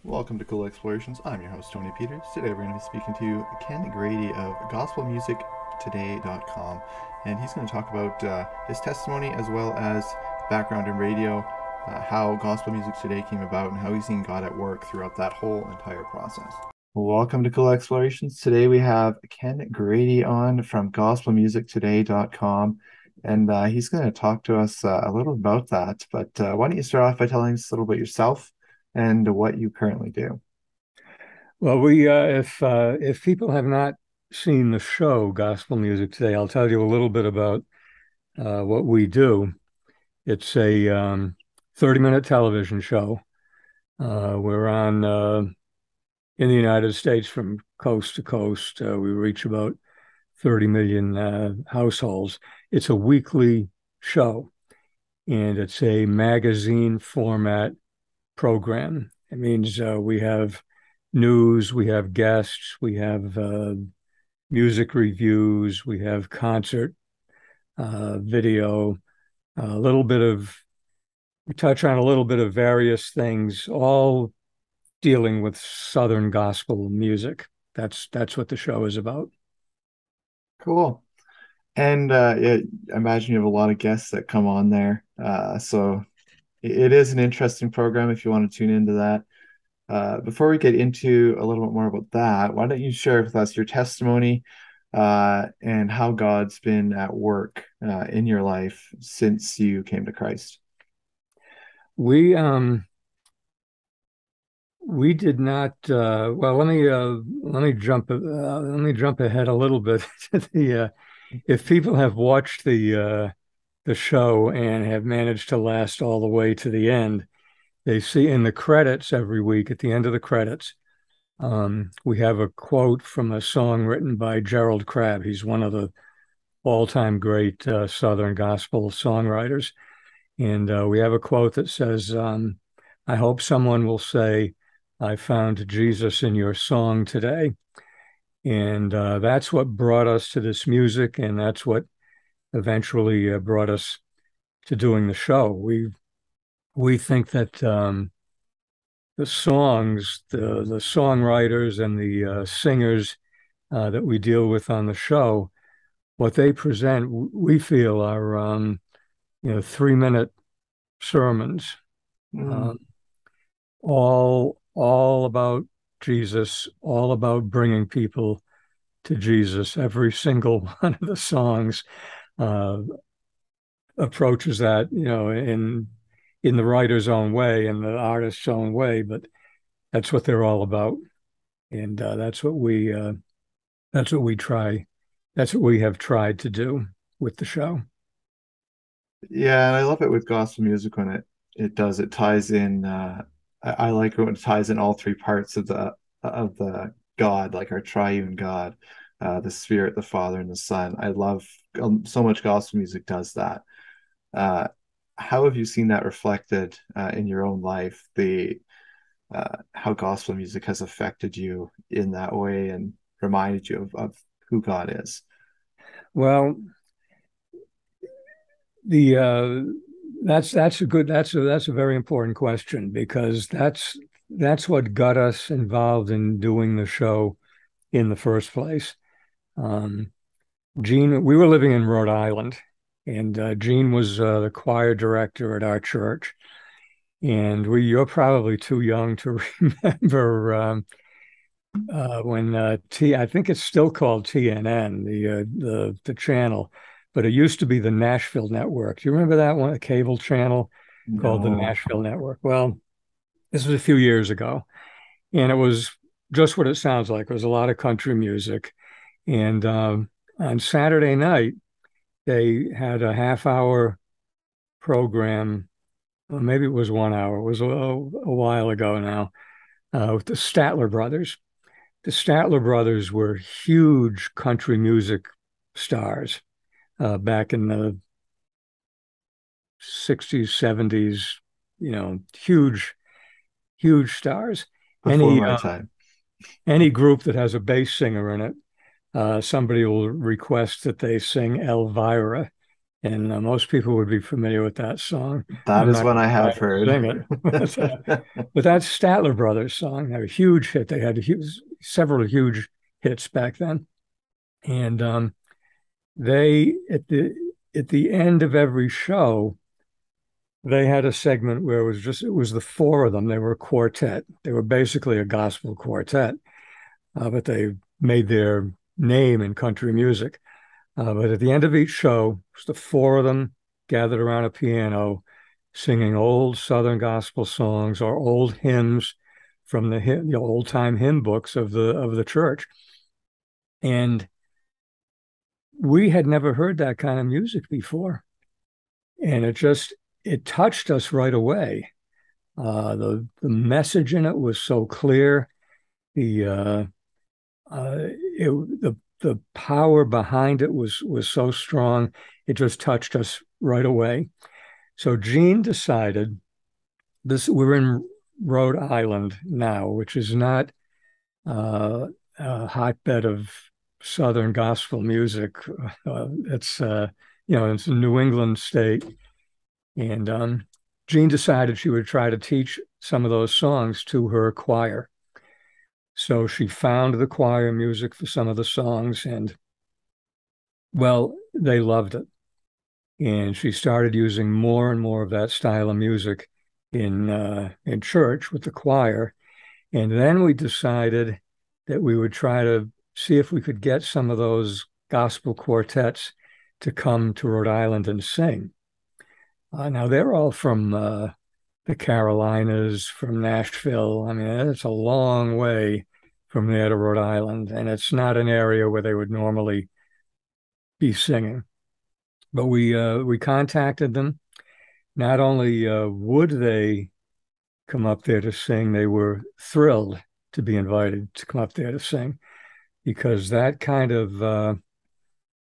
Welcome to Cool Explorations. I'm your host, Tony Peters. Today we're going to be speaking to Ken Grady of GospelMusicToday.com, and he's going to talk about his testimony as well as background in radio, how Gospel Music Today came about, and how he's seen God at work throughout that whole entire process. Welcome to Cool Explorations. Today we have Ken Grady on from GospelMusicToday.com, and he's going to talk to us a little about that. But why don't you start off by telling us a little about yourself and what you currently do? Well, if people have not seen the show Gospel Music Today, I'll tell you a little bit about what we do. It's a 30-minute television show. We're on in the United States from coast to coast. We reach about 30 million households. It's a weekly show, and it's a magazine format program. It means we have news, we have guests, we have music reviews, we have concert video, a little bit of, we touch on a little bit of various things, all dealing with Southern gospel music. That's what the show is about. Cool. And yeah, I imagine you have a lot of guests that come on there. So it is an interesting program if you want to tune into that. Before we get into a little bit more about that, why don't you share with us your testimony and how God's been at work in your life since you came to Christ? We um we did not well let me jump ahead a little bit to the if people have watched the show and have managed to last all the way to the end, they see in the credits every week, at the end of the credits, we have a quote from a song written by Gerald Crabb. He's one of the all-time great Southern gospel songwriters. And we have a quote that says, I hope someone will say, I found Jesus in your song today. And that's what brought us to this music. And that's what eventually brought us to doing the show. We think that the songs, the songwriters and the singers that we deal with on the show, what they present, we feel are 3-minute sermons, Mm, um, all about Jesus, all about bringing people to Jesus. Every single one of the songs uh, approaches that, in the writer's own way and the artist's own way, but that's what they're all about, and that's what we try. That's what we have tried to do with the show. yeah, and I love it with gospel music when it ties in. I like it when it ties in all three parts of the God, like our triune God, the Spirit, the Father, and the Son. I love so much gospel music does that. Uh, how have you seen that reflected in your own life? The how gospel music has affected you in that way and reminded you of who God is. Well, the that's a very important question because that's what got us involved in doing the show in the first place. Um, Gene, we were living in Rhode Island, and Gene was the choir director at our church. And you're probably too young to remember when I think it's still called TNN, the channel, but it used to be the Nashville Network. Do you remember that one, a cable channel called the No. Nashville Network? Well, this was a few years ago, and it was just what it sounds like. It was a lot of country music, and on Saturday night they had a half-hour program. Well, maybe it was 1 hour. It was a while ago now, with the Statler brothers. The Statler brothers were huge country music stars back in the 60s, 70s, huge, huge stars. Before Any my time. any group that has a bass singer in it, somebody will request that they sing Elvira. And most people would be familiar with that song. That I'm is not one going I to try have to heard. sing it, but that's Statler Brothers song. They had a huge hit. They had several huge hits back then, and they at the end of every show they had a segment where it was the four of them. They were a quartet. They were basically a gospel quartet, but they made their name in country music. But at the end of each show, it was the four of them gathered around a piano, singing old Southern gospel songs or old hymns from the old time hymn books of the church. And we had never heard that kind of music before, and it touched us right away. The message in it was so clear. The the power behind it was so strong. It just touched us right away. So Gene decided this. We're in Rhode Island now, which is not a hotbed of Southern gospel music. It's it's a New England state, and Jean decided she would try to teach some of those songs to her choir. So she found the choir music for some of the songs, and well, they loved it. And she started using more and more of that style of music in church with the choir. And then we decided that we would try to see if we could get some of those gospel quartets to come to Rhode Island and sing. Now they're all from the Carolinas, from Nashville. I mean, it's a long way from there to Rhode Island, and it's not an area where they would normally be singing. But we contacted them. Not only would they come up there to sing, they were thrilled to be invited to come up there to sing because that kind of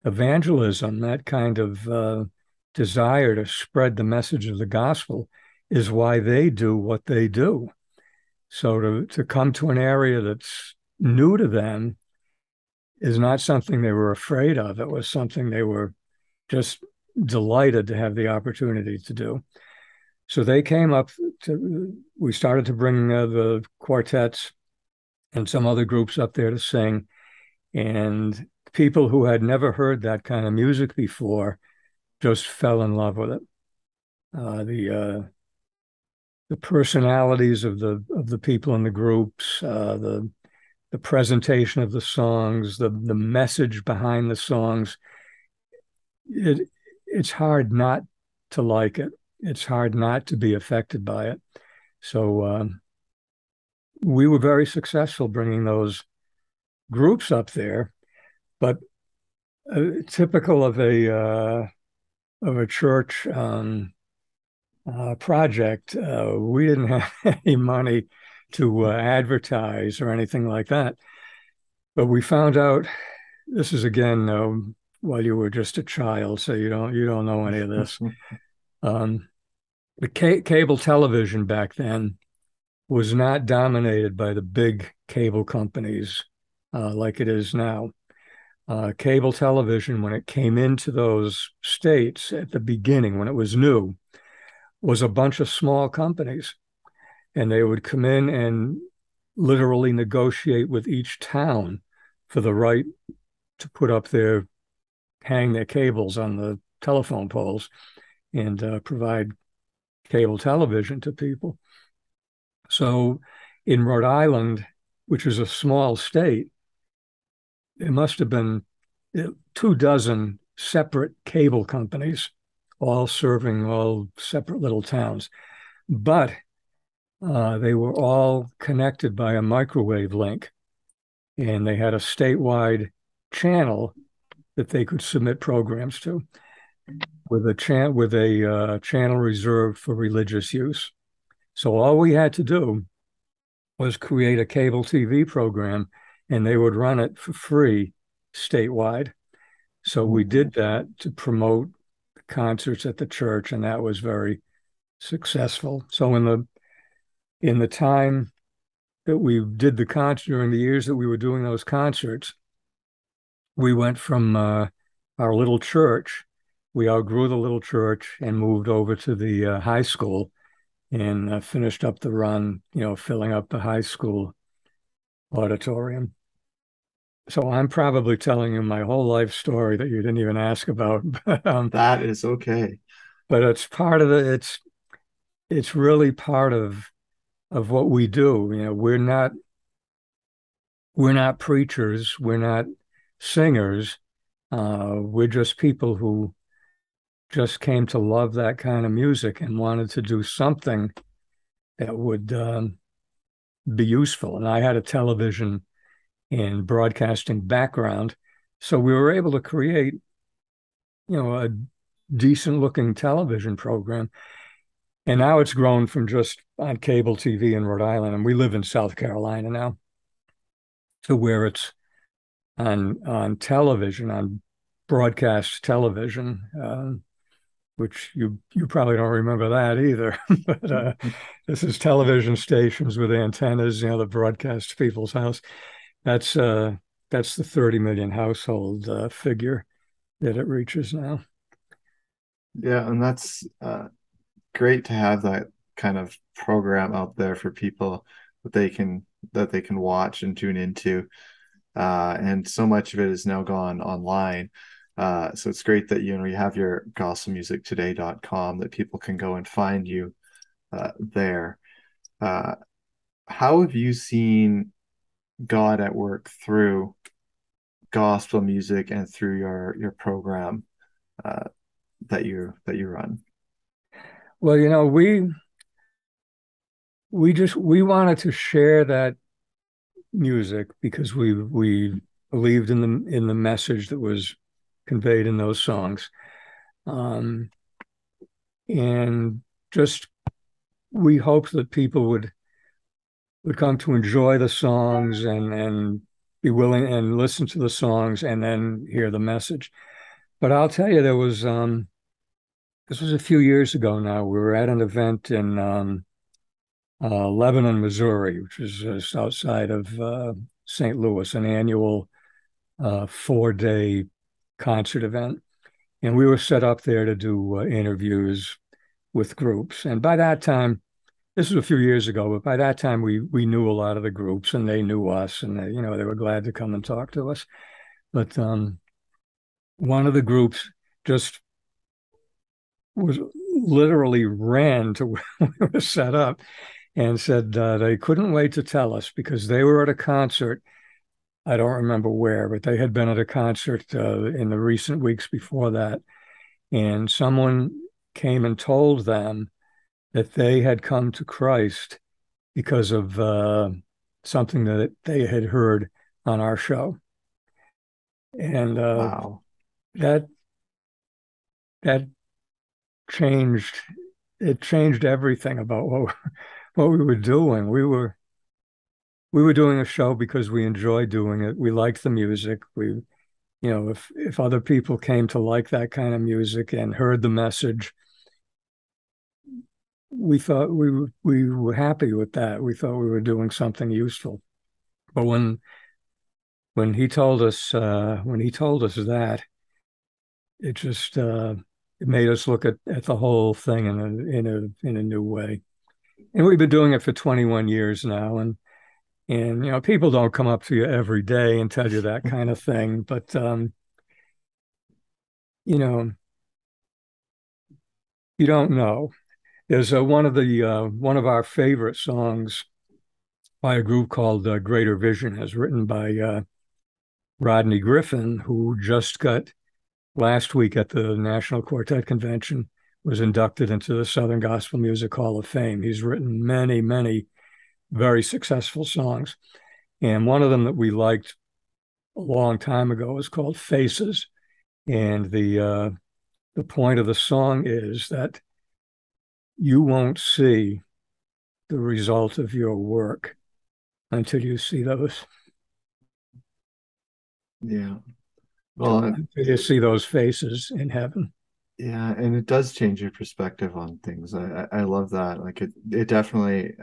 evangelism, that kind of desire to spread the message of the gospel is why they do what they do. So to come to an area that's new to them is not something they were afraid of. It was something they were just delighted to have the opportunity to do. So they came up we started to bring the quartets and some other groups up there to sing. And people who had never heard that kind of music before just fell in love with it. The personalities of the people in the groups, the presentation of the songs, the message behind the songs. It's hard not to like it. It's hard not to be affected by it. So we were very successful bringing those groups up there, but typical of a church project, we didn't have any money to advertise or anything like that. But we found out this is again while you were just a child, so you don't know any of this. Um, the cable television back then was not dominated by the big cable companies like it is now. Cable television, when it came into those states at the beginning, when it was new, was a bunch of small companies. And they would come in and literally negotiate with each town for the right to hang their cables on the telephone poles and provide cable television to people. So in Rhode Island, which is a small state, it must have been 2 dozen separate cable companies, all serving all separate little towns. But they were all connected by a microwave link, and they had a statewide channel that they could submit programs to with a channel reserved for religious use. So all we had to do was create a cable TV program, and they would run it for free statewide. So we did that to promote concerts at the church, and that was very successful. So in the time that we did the concert during the years that we were doing those concerts, we went from our little church we outgrew the little church and moved over to the high school and finished up the run, filling up the high school auditorium. So I'm probably telling you my whole life story that you didn't even ask about, That is okay. but it's part of it's really part of what we do. We're not preachers, we're not singers. We're just people who just came to love that kind of music and wanted to do something that would be useful. And I had a television and broadcasting background, so we were able to create, a decent looking television program. And now it's grown from just on cable TV in Rhode Island, and we live in South Carolina now, to where it's on television, on broadcast television, which you probably don't remember that either. But this is television stations with antennas, that broadcast people's house. That's uh, that's the 30 million household figure that it reaches now. Yeah, and that's great to have that kind of program out there for people that they can watch and tune into. And so much of it is now gone online. So it's great that you have your gospelmusictoday.com that people can go and find you there. Uh, how have you seen God at work through gospel music and through your program uh, that you run? Well, we wanted to share that music because we believed in the message that was conveyed in those songs, um, and just we hoped that people would come to enjoy the songs and be willing and listen to the songs and then hear the message. But I'll tell you, this was a few years ago now. We were at an event in Lebanon, Missouri, which is just outside of St. Louis, an annual 4-day concert event. And we were set up there to do interviews with groups. And by that time, this was a few years ago, but by that time we knew a lot of the groups and they knew us, and they were glad to come and talk to us. But one of the groups just was literally ran to where we were set up and said they couldn't wait to tell us because they were at a concert. I don't remember where, but they had been at a concert in the recent weeks before that. And someone came and told them that they had come to Christ because of something that they had heard on our show. And Wow. that that changed it changed everything about what we were doing. We were doing a show because we enjoyed doing it. We liked the music. If other people came to like that kind of music and heard the message, we thought we were happy with that. We thought we were doing something useful. But when he told us that, it just it made us look at the whole thing in a new way. And we've been doing it for 21 years now, and people don't come up to you every day and tell you that kind of thing, but you know you don't know. There's one of our favorite songs by a group called Greater Vision, is written by Rodney Griffin, who just got last week at the National Quartet Convention, was inducted into the Southern Gospel Music Hall of Fame. He's written many, many very successful songs. And one of them that we liked a long time ago is called Faces. And the point of the song is that you won't see the result of your work until you see Yeah. Well, those faces in heaven. yeah, and it does change your perspective on things. I love that. Like it definitely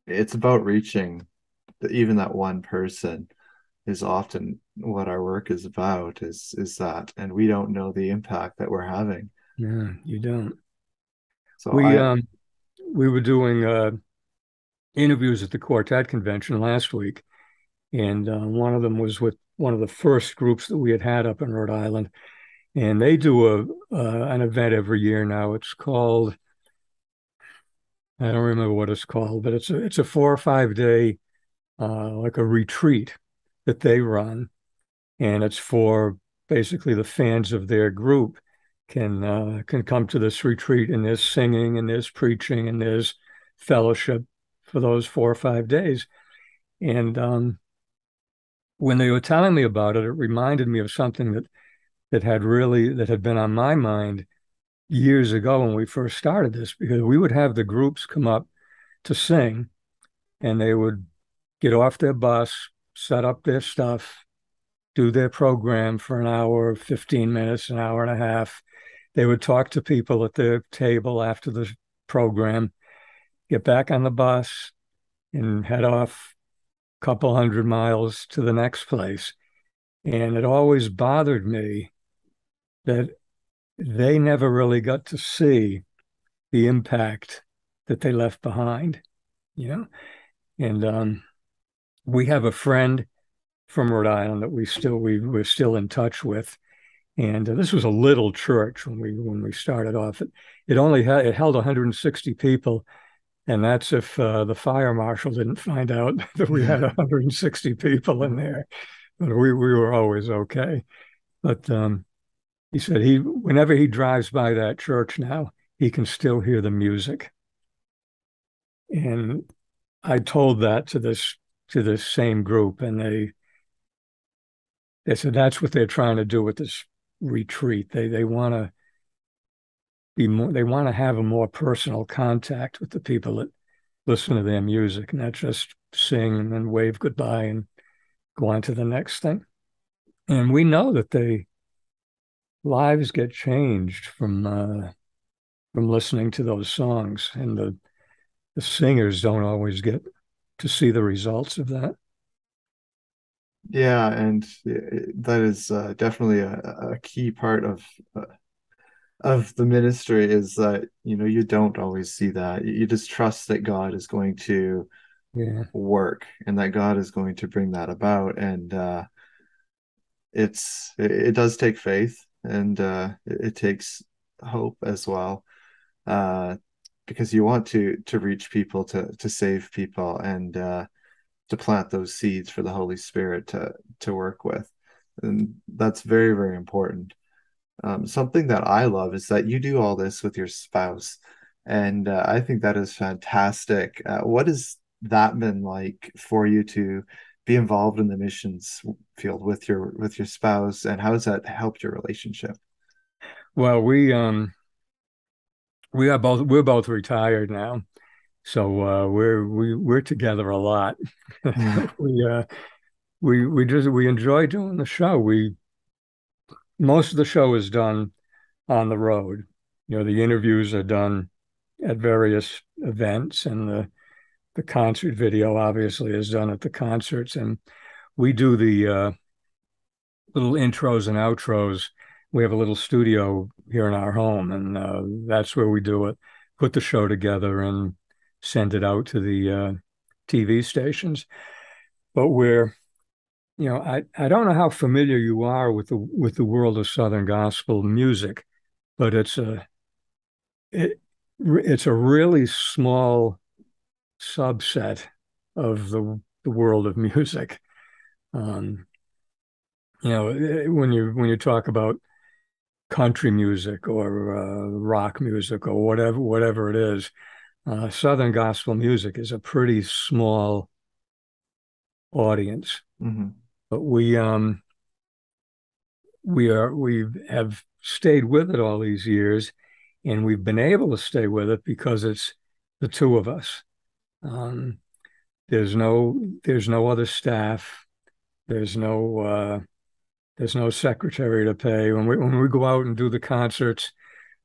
it's about reaching even that one person. is often what our work is about, is that, and we don't know the impact that we're having. Yeah, you don't. So We I um we were doing interviews at the quartet convention last week, and one of them was with one of the first groups that we had had up in Rhode Island, and they do a an event every year now. It's called, I don't remember what it's called, but it's a 4 or 5 day like a retreat that they run, and it's for basically the fans of their group can come to this retreat, and there's singing and there's preaching and there's fellowship for those 4 or 5 days. And when they were telling me about it, it reminded me of something that had been on my mind years ago when we first started this, because we would have the groups come up to sing, and they would get off their bus, set up their stuff, do their program for an hour, 15 minutes, an hour and a half. They would talk to people at the table after the program, get back on the bus, and head off a couple 100 miles to the next place. And it always bothered me that they never really got to see the impact that they left behind, you know? And we have a friend from Rhode Island that we're still in touch with. And this was a little church when we started off. It held 160 people, and that's if the fire marshal didn't find out that we had 160 people in there. But we were always okay. But he said whenever he drives by that church now, he can still hear the music. And I told that to this same group, and they said that's what they're trying to do with this retreat. They want to they want to have a more personal contact with the people that listen to their music, not just sing and then wave goodbye and go on to the next thing. And we know that they lives get changed from listening to those songs, and the singers don't always get to see the results of that. Yeah, and that is definitely a key part of the ministry, is that you don't always see that. You just trust that God is going to Yeah. work and that God is going to bring that about. And it does take faith, and it takes hope as well, uh, because you want to reach people, to save people, and to plant those seeds for the Holy Spirit to work with. And that's very, very important. Something that I love is that you do all this with your spouse, and I think that is fantastic. What has that been like for you to be involved in the missions field with your spouse, and how has that helped your relationship? Well, we're both retired now, so we're together a lot. we we enjoy doing the show. We Most of the show is done on the road. The interviews are done at various events, and the concert video obviously is done at the concerts. And we do the little intros and outros. We have a little studio here in our home, and that's where we do it. Put the show together and send it out to the TV stations. But I don't know how familiar you are with the world of Southern gospel music, but it, it's a really small subset of the world of music. Um, when you talk about country music or rock music or whatever it is, Southern gospel music is a pretty small audience. Hmm. But we have stayed with it all these years, and we've been able to stay with it because it's the two of us. Um, there's no other staff. There's no there's no secretary to pay. When we go out and do the concerts,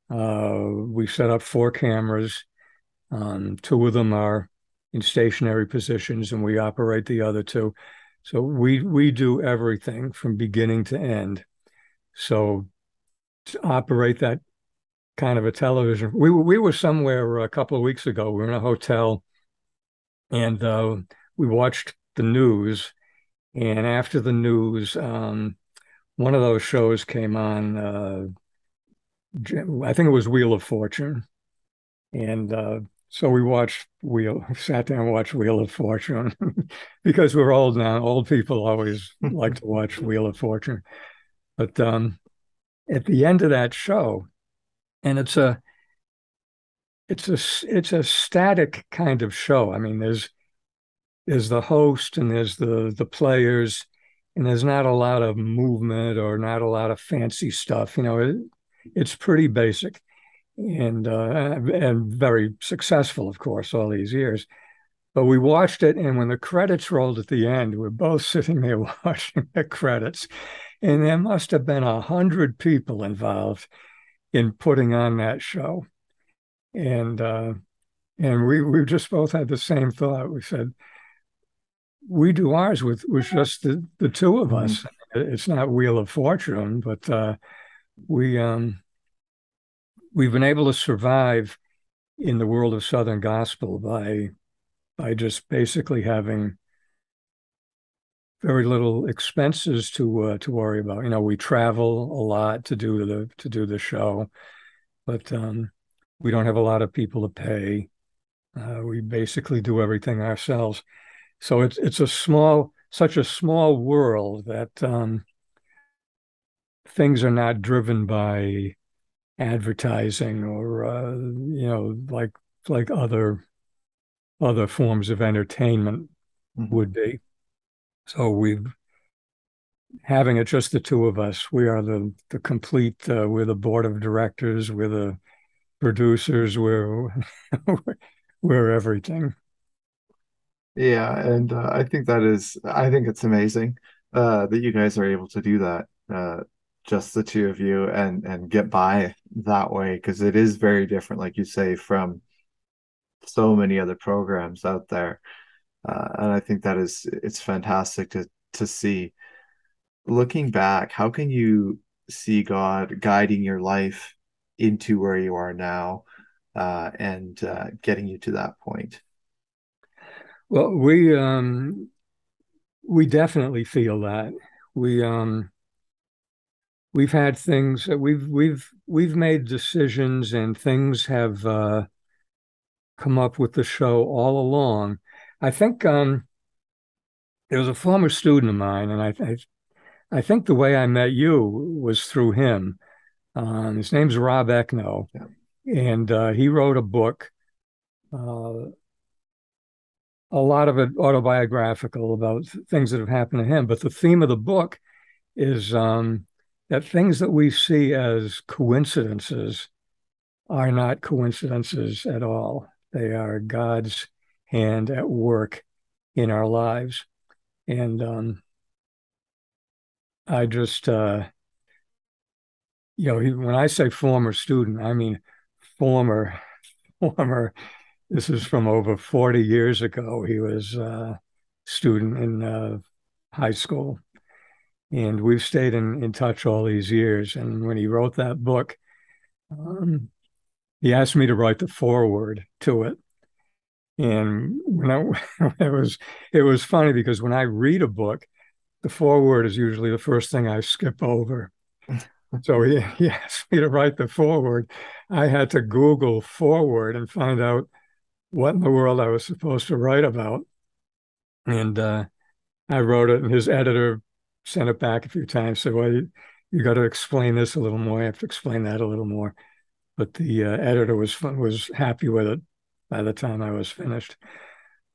we set up 4 cameras. Two of them are in stationary positions, and we operate the other two. So we do everything from beginning to end. So to operate that kind of a television, we were somewhere a couple of weeks ago. We were in a hotel and we watched the news. And after the news, one of those shows came on. I think it was Wheel of Fortune, and so we watched sat down and watched Wheel of Fortune because we're old now. Old people always like to watch Wheel of Fortune. But at the end of that show, and it's a static kind of show. I mean, there's the host and there's the players, and there's not a lot of movement or not a lot of fancy stuff. It's pretty basic and very successful, of course, all these years. But we watched it, and when the credits rolled at the end, we're both sitting there watching the credits, and there must have been 100 people involved in putting on that show, and we just both had the same thought. We said we do ours with just the two of Mhm. us. It's not Wheel of Fortune, but we we've been able to survive in the world of Southern gospel by just basically having very little expenses to worry about. We travel a lot to do the show, but we don't have a lot of people to pay. We basically do everything ourselves. So it's such a small world that things are not driven by advertising or like other forms of entertainment Mhm. would be. So we having it just the two of us, we are the complete. We're the board of directors. We're the producers. We're everything. Yeah, and I think it's amazing that you guys are able to do that, just the two of you, and get by that way, because it is very different, like you say, from so many other programs out there. And I think it's fantastic to see. Looking back, how can you see God guiding your life into where you are now, and getting you to that point? Well, we definitely feel that we we've had things that we've made decisions and things have come up with the show all along. I think there was a former student of mine, and I think the way I met you was through him. His name's Rob Eckno, Yeah. and he wrote a book, uh, a lot of it autobiographical about things that have happened to him. But the theme of the book is that things that we see as coincidences are not coincidences at all. They are God's hand at work in our lives. And I just, when I say former student, I mean former, former. This is from over 40 years ago. He was a student in high school. And we've stayed in touch all these years. And when he wrote that book, um, he asked me to write the foreword to it. And when it was funny because when I read a book, the foreword is usually the first thing I skip over. So he asked me to write the foreword. I had to Google foreword and find out what in the world I was supposed to write about. And I wrote it, and his editor sent it back a few times. Said, "Well, you got to explain this a little more. You have to explain that a little more." But the editor was happy with it by the time I was finished.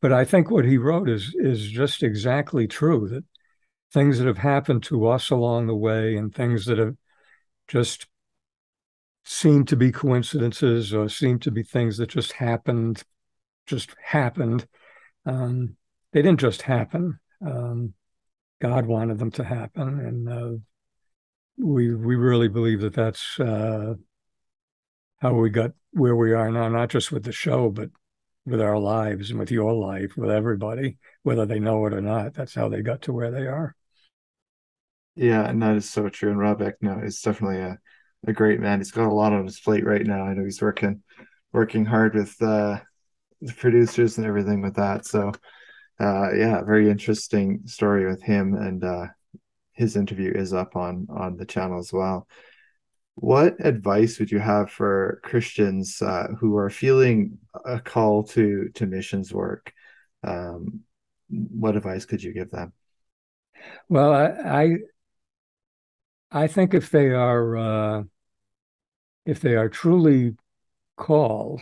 But I think what he wrote is just exactly true. That things that have happened to us along the way, and things that have just seemed to be coincidences or seemed to be things that just happened. Um, they didn't just happen. God wanted them to happen, and we really believe that that's how we got where we are now. Not just with the show, but with our lives and with your life, with everybody, whether they know it or not. That's how they got to where they are. Yeah, and that is so true. And Rob no, is definitely a great man. He's got a lot on his plate right now. I know he's working hard with the producers and everything with that. So yeah, very interesting story with him, and his interview is up on the channel as well. What advice would you have for Christians who are feeling a call to missions work? Um, what advice could you give them? Well, I think if they are truly called,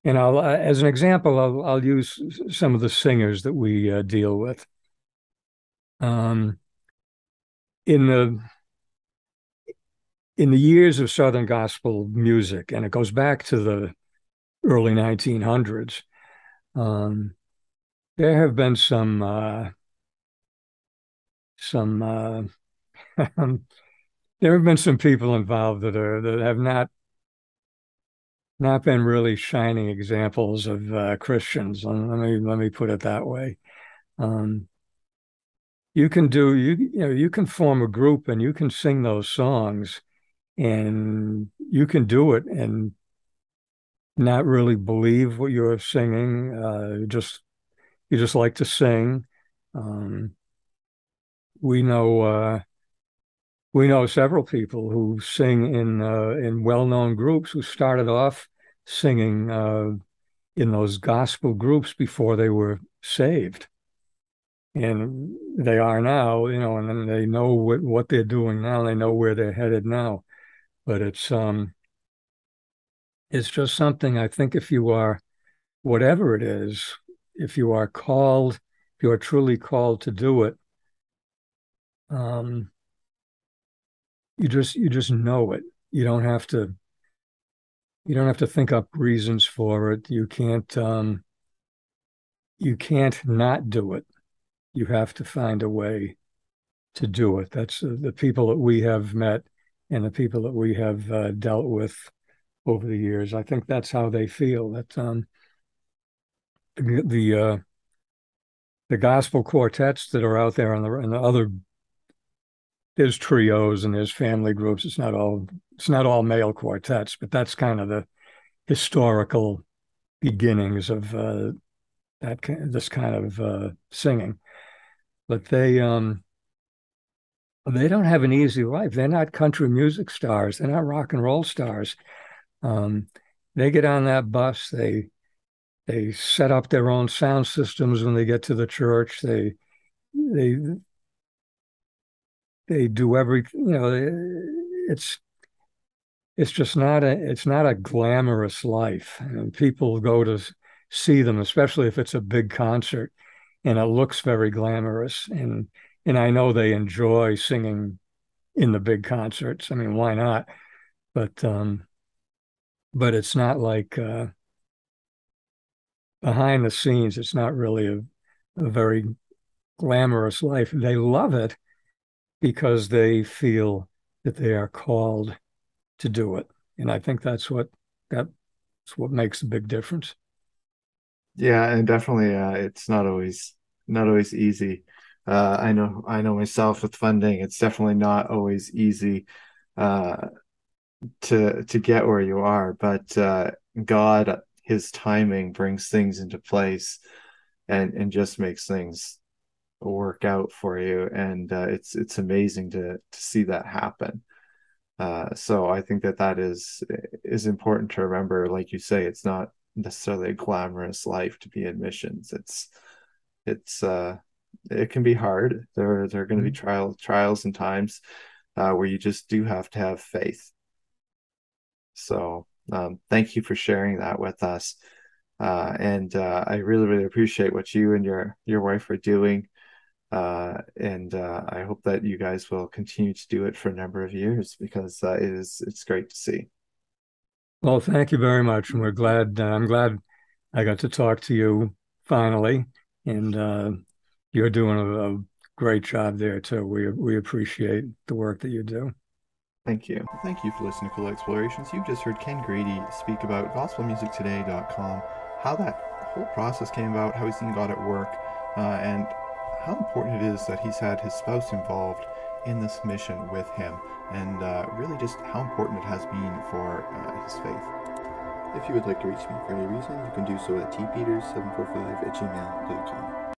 and I'll as an example, I'll use some of the singers that we deal with. Um, in the in the years of Southern gospel music, and it goes back to the early 1900s, um, there have been some there have been some people involved that have not been really shining examples of Christians. Let me put it that way. Um, you can form a group and you can sing those songs and you can do it and not really believe what you're singing. You just like to sing. Um, we know we know several people who sing in well-known groups who started off singing in those gospel groups before they were saved, and they are now. And then they know what they're doing now. They know where they're headed now. But it's just something I think if you are whatever it is, if you are called, if you are truly called to do it, um, you just know it. You don't have to you don't have to think up reasons for it. You can't not do it. You have to find a way to do it. That's the people that we have met and the people that we have dealt with over the years. I think that's how they feel. That the uh, the gospel quartets that are out there and the other there's trios and there's family groups. It's not all male quartets, but that's kind of the historical beginnings of this kind of singing. But they don't have an easy life. They're not country music stars. They're not rock and roll stars. Um, they get on that bus. They set up their own sound systems when they get to the church. They they do everything. It's it's not a glamorous life. And people go to see them, especially if it's a big concert, and it looks very glamorous. And I know they enjoy singing in the big concerts. I mean, why not? But um, but it's not like behind the scenes. It's not really a very glamorous life. They love it because they feel that they are called to do it, and I think that's what makes a big difference. Yeah, and definitely it's not always easy. I know myself with funding, it's definitely not always easy uh to get where you are, but God, his timing brings things into place and just makes things work out for you. And it's amazing to see that happen. So I think that is important to remember. Like you say, it's not necessarily a glamorous life to be in missions. It's it can be hard. There are going to be Mhm. trials and times where you just do have to have faith. So thank you for sharing that with us. And I really appreciate what you and your wife are doing. And I hope that you guys will continue to do it for a number of years because it's great to see. Well, thank you very much, and I'm glad I got to talk to you finally, and you're doing a great job there too. We appreciate the work that you do. Thank you. Thank you for listening to Cool Explorations. You've just heard Ken Grady speak about gospelmusictoday.com, how that whole process came about, how he's seen God at work, and how important it is that he's had his spouse involved in this mission with him, and really just how important it has been for his faith. If you would like to reach me for any reason, you can do so at tpeters745@gmail.com.